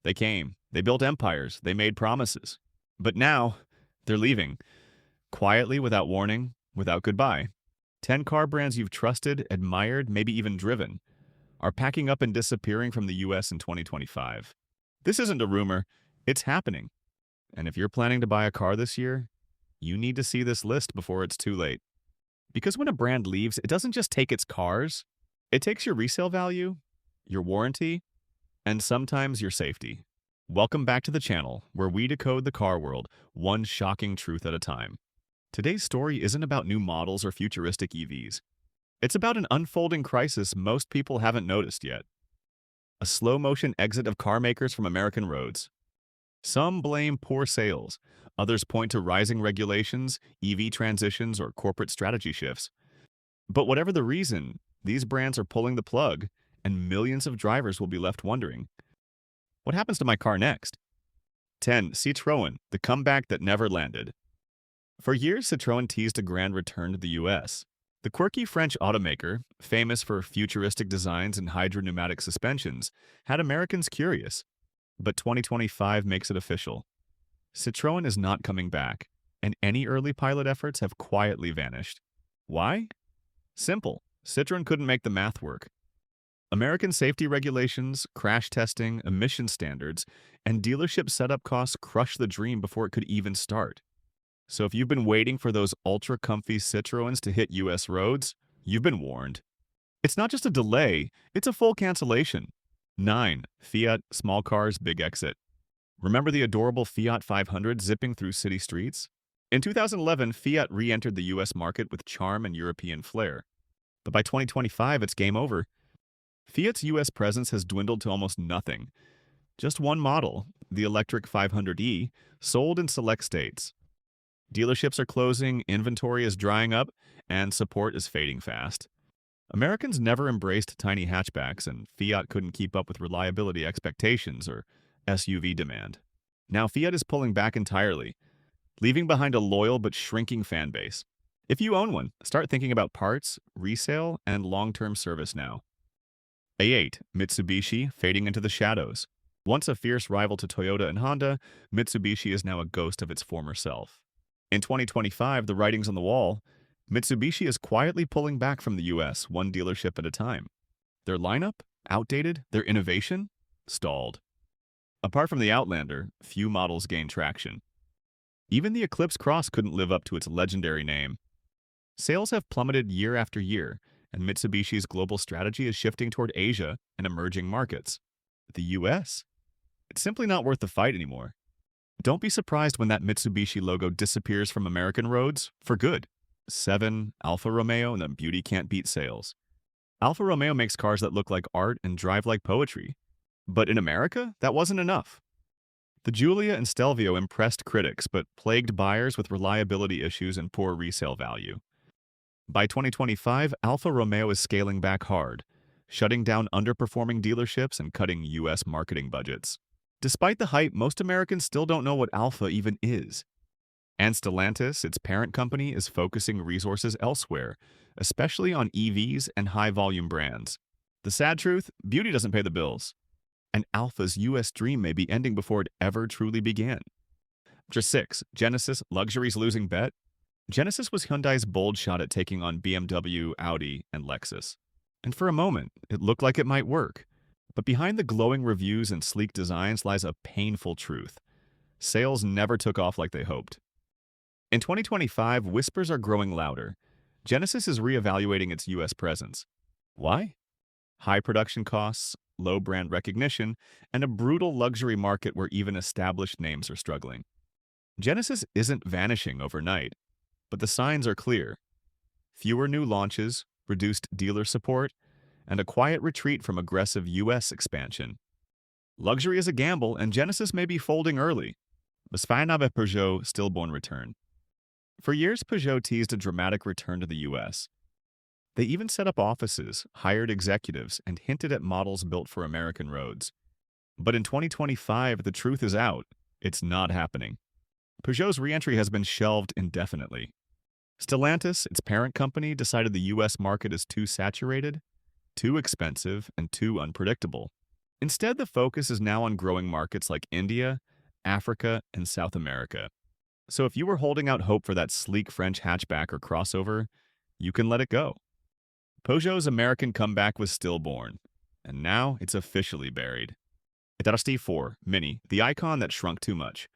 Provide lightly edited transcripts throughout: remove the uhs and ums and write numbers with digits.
They came, they built empires, they made promises. But now, they're leaving, quietly, without warning, without goodbye. 10 car brands you've trusted, admired, maybe even driven, are packing up and disappearing from the US in 2025. This isn't a rumor, it's happening. And if you're planning to buy a car this year, you need to see this list before it's too late. Because when a brand leaves, it doesn't just take its cars, it takes your resale value, your warranty, and sometimes your safety. Welcome back to the channel, where we decode the car world, one shocking truth at a time. Today's story isn't about new models or futuristic EVs. It's about an unfolding crisis most people haven't noticed yet. A slow-motion exit of car makers from American roads. Some blame poor sales, others point to rising regulations, EV transitions, or corporate strategy shifts. But whatever the reason, these brands are pulling the plug, and millions of drivers will be left wondering, what happens to my car next? 10. Citroën, the comeback that never landed. For years, Citroën teased a grand return to the US. The quirky French automaker, famous for futuristic designs and hydropneumatic suspensions, had Americans curious. But 2025 makes it official. Citroën is not coming back, and any early pilot efforts have quietly vanished. Why? Simple. Citroën couldn't make the math work. American safety regulations, crash testing, emission standards, and dealership setup costs crushed the dream before it could even start. So if you've been waiting for those ultra-comfy Citroëns to hit US roads, you've been warned. It's not just a delay, it's a full cancellation. 9. Fiat small cars big exit. Remember the adorable Fiat 500 zipping through city streets? In 2011, Fiat re-entered the US market with charm and European flair. But by 2025, it's game over. Fiat's US presence has dwindled to almost nothing. Just one model, the electric 500e, sold in select states. Dealerships are closing, inventory is drying up, and support is fading fast. Americans never embraced tiny hatchbacks, and Fiat couldn't keep up with reliability expectations or SUV demand. Now Fiat is pulling back entirely, leaving behind a loyal but shrinking fan base. If you own one, start thinking about parts, resale, and long-term service now. A8, Mitsubishi fading into the shadows. Once a fierce rival to Toyota and Honda, Mitsubishi is now a ghost of its former self. In 2025, the writing's on the wall. Mitsubishi is quietly pulling back from the US, one dealership at a time. Their lineup? Outdated. Their innovation? Stalled. Apart from the Outlander, few models gain traction. Even the Eclipse Cross couldn't live up to its legendary name. Sales have plummeted year after year, and Mitsubishi's global strategy is shifting toward Asia and emerging markets. The US? It's simply not worth the fight anymore. Don't be surprised when that Mitsubishi logo disappears from American roads for good. 7. Alfa Romeo and the beauty can't beat sales. Alfa Romeo makes cars that look like art and drive like poetry. But in America, that wasn't enough. The Giulia and Stelvio impressed critics, but plagued buyers with reliability issues and poor resale value. By 2025, Alfa Romeo is scaling back hard, shutting down underperforming dealerships and cutting US marketing budgets. Despite the hype, most Americans still don't know what Alfa even is. And Stellantis, its parent company, is focusing resources elsewhere, especially on EVs and high-volume brands. The sad truth? Beauty doesn't pay the bills. And Alfa's US dream may be ending before it ever truly began. Number 6. Genesis, luxury's losing bet. Genesis was Hyundai's bold shot at taking on BMW, Audi, and Lexus. And for a moment, it looked like it might work. But behind the glowing reviews and sleek designs lies a painful truth. Sales never took off like they hoped. In 2025, whispers are growing louder. Genesis is reevaluating its US presence. Why? High production costs, low brand recognition, and a brutal luxury market where even established names are struggling. Genesis isn't vanishing overnight, but the signs are clear. Fewer new launches, reduced dealer support, and a quiet retreat from aggressive US expansion. Luxury is a gamble, and Genesis may be folding early. Was fine of a Peugeot stillborn return. For years, Peugeot teased a dramatic return to the US. They even set up offices, hired executives, and hinted at models built for American roads. But in 2025, the truth is out. It's not happening. Peugeot's re-entry has been shelved indefinitely. Stellantis, its parent company, decided the US market is too saturated, too expensive, and too unpredictable. Instead, the focus is now on growing markets like India, Africa, and South America. So if you were holding out hope for that sleek French hatchback or crossover, you can let it go. Peugeot's American comeback was stillborn, and now it's officially buried. Automotive 4, Mini, the icon that shrunk too much.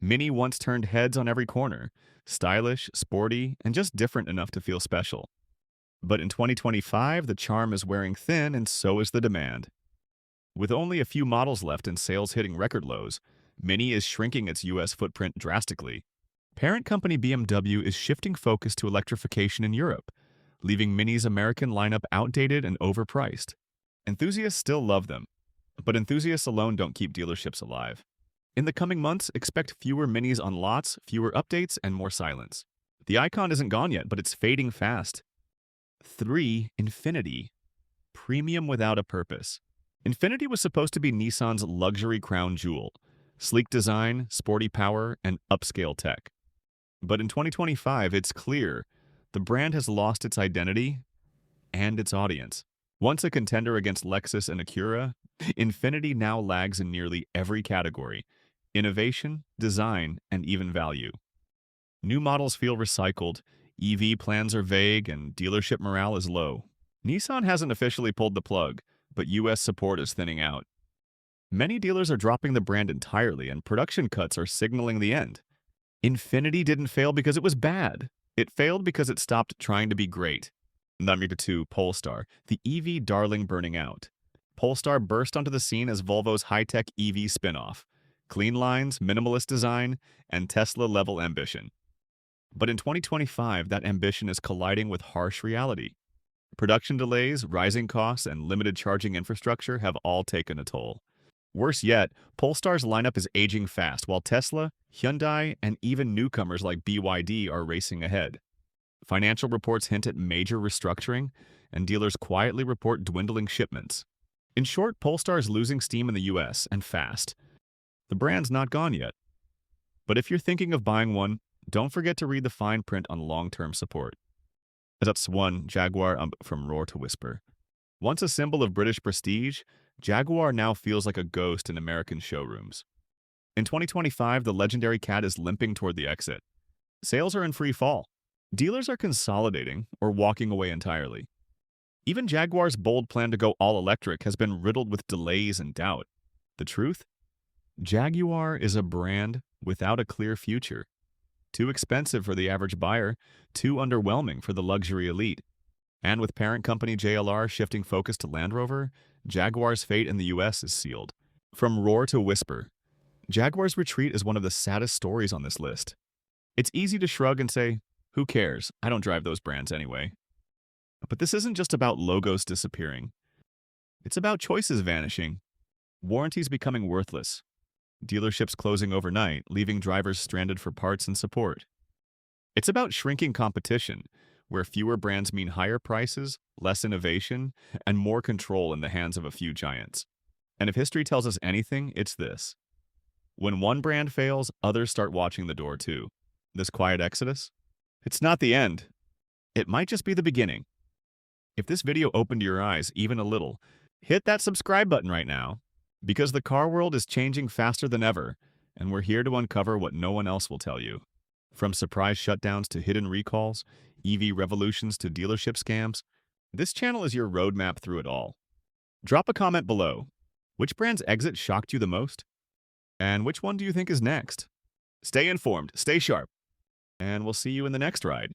Mini once turned heads on every corner, stylish, sporty, and just different enough to feel special. But in 2025, the charm is wearing thin and so is the demand. With only a few models left and sales hitting record lows, Mini is shrinking its US footprint drastically. Parent company BMW is shifting focus to electrification in Europe, leaving Mini's American lineup outdated and overpriced. Enthusiasts still love them, but enthusiasts alone don't keep dealerships alive. In the coming months, expect fewer Minis on lots, fewer updates, and more silence. The icon isn't gone yet, but it's fading fast. 3. Infiniti. Premium without a purpose. Infiniti was supposed to be Nissan's luxury crown jewel. Sleek design, sporty power, and upscale tech. But in 2025, it's clear the brand has lost its identity and its audience. Once a contender against Lexus and Acura, Infiniti now lags in nearly every category: innovation, design, and even value. New models feel recycled, EV plans are vague, and dealership morale is low. Nissan hasn't officially pulled the plug, but US support is thinning out. Many dealers are dropping the brand entirely, and production cuts are signaling the end. Infiniti didn't fail because it was bad. It failed because it stopped trying to be great. Number 2, Polestar, the EV darling burning out. Polestar burst onto the scene as Volvo's high-tech EV spin-off. Clean lines, minimalist design, and Tesla-level ambition. But in 2025, that ambition is colliding with harsh reality. Production delays, rising costs, and limited charging infrastructure have all taken a toll. Worse yet, Polestar's lineup is aging fast, while Tesla, Hyundai, and even newcomers like BYD are racing ahead. Financial reports hint at major restructuring, and dealers quietly report dwindling shipments. In short, Polestar is losing steam in the US, and fast. The brand's not gone yet. But if you're thinking of buying one, don't forget to read the fine print on long-term support. That's 1, Jaguar from roar to whisper. Once a symbol of British prestige, Jaguar now feels like a ghost in American showrooms. In 2025, the legendary cat is limping toward the exit. Sales are in free fall. Dealers are consolidating or walking away entirely. Even Jaguar's bold plan to go all-electric has been riddled with delays and doubt. The truth? Jaguar is a brand without a clear future. Too expensive for the average buyer, too underwhelming for the luxury elite. And with parent company JLR shifting focus to Land Rover, Jaguar's fate in the US is sealed. From roar to whisper, Jaguar's retreat is one of the saddest stories on this list. It's easy to shrug and say, who cares? I don't drive those brands anyway. But this isn't just about logos disappearing. It's about choices vanishing, warranties becoming worthless, dealerships closing overnight, leaving drivers stranded for parts and support. It's about shrinking competition, where fewer brands mean higher prices, less innovation, and more control in the hands of a few giants. And if history tells us anything, it's this. When one brand fails, others start watching the door too. This quiet exodus? It's not the end. It might just be the beginning. If this video opened your eyes even a little, hit that subscribe button right now, because the car world is changing faster than ever, and we're here to uncover what no one else will tell you. From surprise shutdowns to hidden recalls, EV revolutions to dealership scams, this channel is your roadmap through it all. Drop a comment below. Which brand's exit shocked you the most? And which one do you think is next? Stay informed, stay sharp, and we'll see you in the next ride.